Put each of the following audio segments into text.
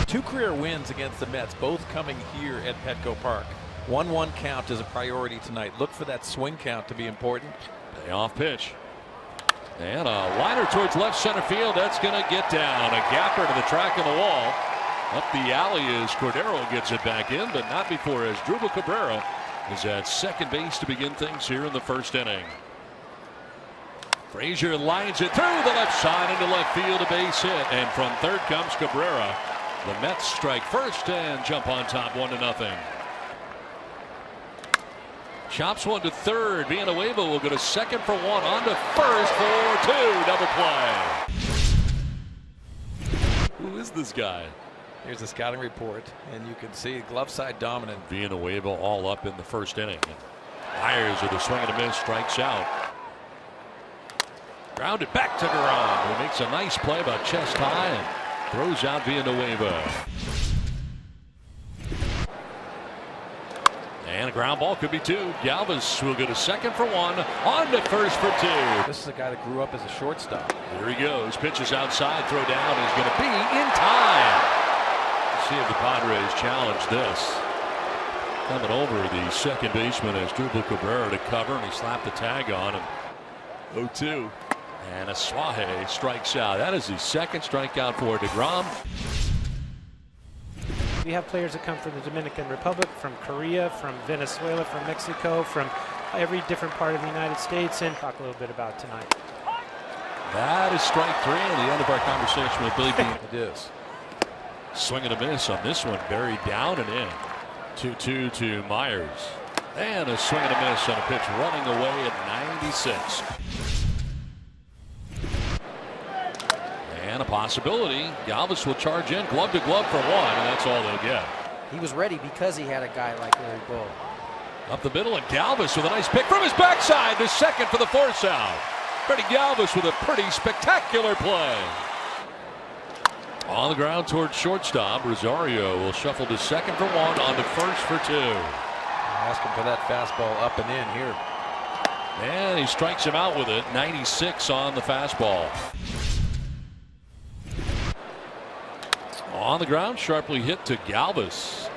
2 career wins against the Mets, both coming here at Petco Park. 1-1 count is a priority tonight. Look for that swing count to be important. Payoff pitch. And a liner towards left center field. That's going to get down. A gapper to the track of the wall. Up the alley as Cordero gets it back in, but not before as Asdrubal Cabrera is at second base to begin things here in the first inning. Frazier lines it through the left side into left field, a base hit. And from third comes Cabrera. The Mets strike first and jump on top 1-0. Chops one to third. Villanueva will go to second for one. On to first for two. Double play. Who is this guy? Here's the scouting report, and you can see glove side dominant. Villanueva all up in the first inning. Myers with a swing and a miss, strikes out. Grounded back to Duran, who makes a nice play about chest high and throws out Villanueva. And a ground ball could be two. Galvis will go to second for one. On to first for two. This is a guy that grew up as a shortstop. Here he goes. Pitches outside. Throw down is going to be in time. See if the Padres challenge this. Coming over the second baseman as Asdrubal Cabrera to cover, and he slapped the tag on him. 0-2. And Asuaje strikes out. That is his second strikeout for DeGrom. We have players that come from the Dominican Republic, from Korea, from Venezuela, from Mexico, from every different part of the United States, and talk a little bit about tonight. That is strike three, and the end of our conversation with Billy Beane. It is. Swing and a miss on this one, buried down and in. 2-2 to Myers. And a swing and a miss on a pitch running away at 96. And a possibility. Galvis will charge in, glove to glove for one, and that's all they'll get. He was ready because he had a guy like Larry Bull. Up the middle, and Galvis with a nice pick from his backside to second for the force out. Freddie Galvis with a pretty spectacular play. On the ground towards shortstop, Rosario will shuffle to second for one, on to first for two. Asking for that fastball up and in here. And he strikes him out with it. 96 on the fastball. On the ground, sharply hit to Galvis.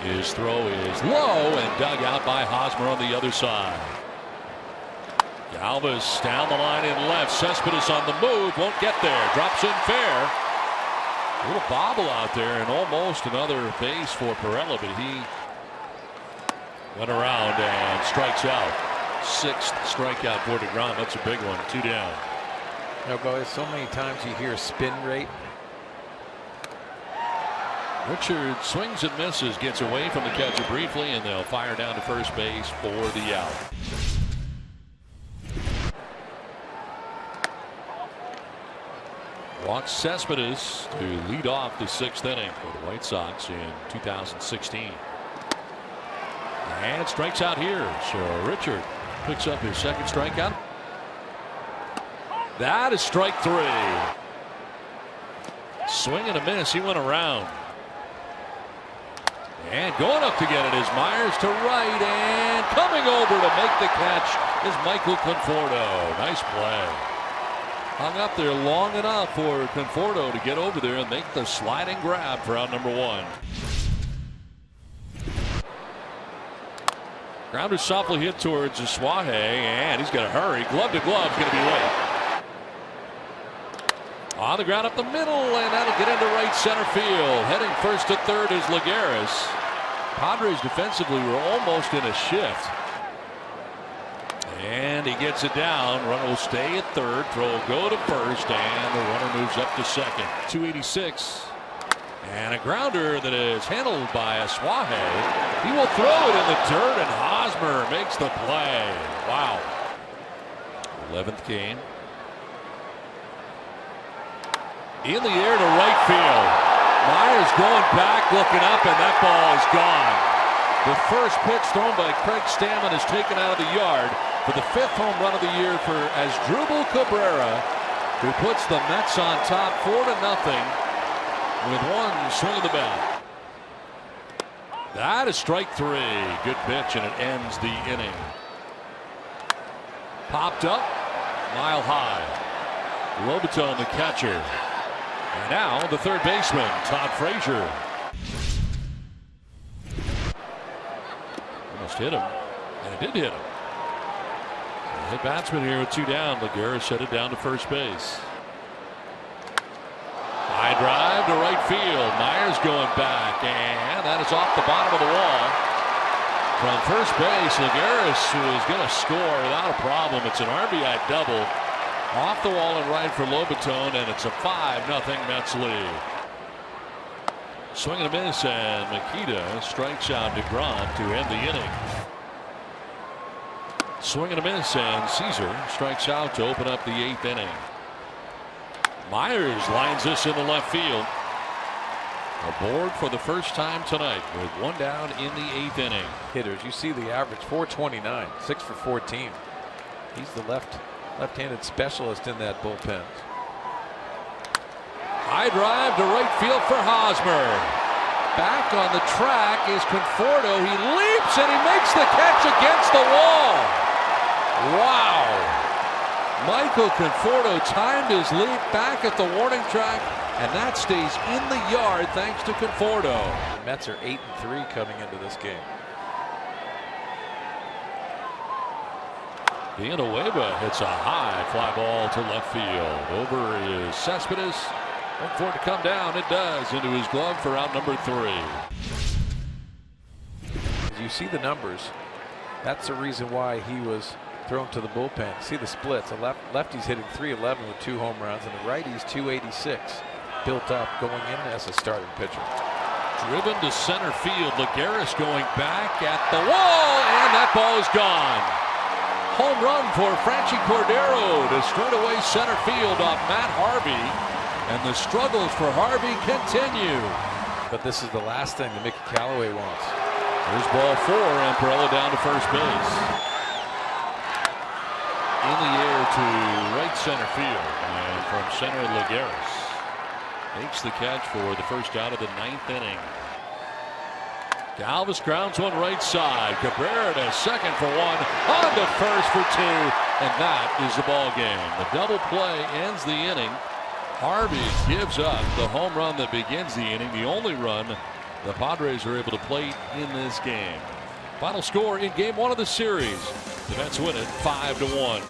His throw is low and dug out by Hosmer on the other side. Galvis down the line in left. Cespedes on the move, won't get there. Drops in fair. A little bobble out there and almost another base for Pirela, but he went around and strikes out. Sixth strikeout for DeGrom. That's a big one. 2 down. You know, boys, so many times you hear spin rate. Richard swings and misses, gets away from the catcher briefly, and they'll fire down to first base for the out. Walks Cespedes to lead off the 6th inning for the White Sox in 2016. And strikes out here, so Richard picks up his second strikeout. That is strike three. Swing and a miss, he went around. And going up to get it is Myers to right, and coming over to make the catch is Michael Conforto. Nice play. Hung up there long enough for Conforto to get over there and make the sliding grab for out number one. Grounder softly hit towards Asuaje, and he's got to hurry. Glove to glove, going to be late. On the ground up the middle, and that'll get into right center field. Heading first to third is Lagares. Padres defensively were almost in a shift. And he gets it down. Runner will stay at third. Throw will go to first, and the runner moves up to second. 286. And a grounder that is handled by Asuaje. He will throw it in the dirt, and Hosmer makes the play. Wow. 11th game. In the air to right field. Myers going back, looking up, and that ball is gone. The first pitch thrown by Craig Stammen is taken out of the yard for the 5th home run of the year for Asdrubal Cabrera, who puts the Mets on top 4-0 with one swing of the bat. That is strike three. Good pitch, and it ends the inning. Popped up, mile high. Lobaton, the catcher. And now the third baseman, Todd Frazier. Almost hit him, and it did hit him. The batsman here with 2 down. Lagares headed down to first base. High drive to right field. Myers going back, and that is off the bottom of the wall. From first base, Lagares was going to score without a problem. It's an RBI double off the wall and right for Lobaton, and it's a 5-0 Mets lead. Swing and a miss, and Makita strikes out DeGrom to end the inning. Swing and a miss, and Caesar strikes out to open up the 8th inning. Myers lines this in the left field. Aboard for the first time tonight with 1 down in the 8th inning. Hitters, you see the average 429, 6 for 14. He's the left-handed specialist in that bullpen. High drive to right field for Hosmer. Back on the track is Conforto. He leaps and he makes the catch against the wall. Wow. Michael Conforto timed his leap back at the warning track, and that stays in the yard thanks to Conforto. The Mets are 8-3 coming into this game. Villanueva hits a high fly ball to left field. Over is Cespedes. Look for it to come down. It does, into his glove for out number 3. As you see the numbers, that's the reason why he was thrown to the bullpen. See the splits. The lefty's hitting .311 with 2 home runs, and the righty's .286. Built up going in as a starting pitcher. Driven to center field. Lagares going back at the wall, and that ball is gone. Home run for Franchi Cordero to straightaway center field on Matt Harvey, and the struggles for Harvey continue. But this is the last thing that Mickey Callaway wants. Here's ball 4, and Perella down to first base. In the air to right center field, and from center Lagares makes the catch for the first out of the 9th inning. Galvis grounds one right side. Cabrera to second for 1, on to first for 2, and that is the ball game. The double play ends the inning. Harvey gives up the home run that begins the inning, the only run the Padres are able to plate in this game. Final score in game 1 of the series. The Mets win it 5-1.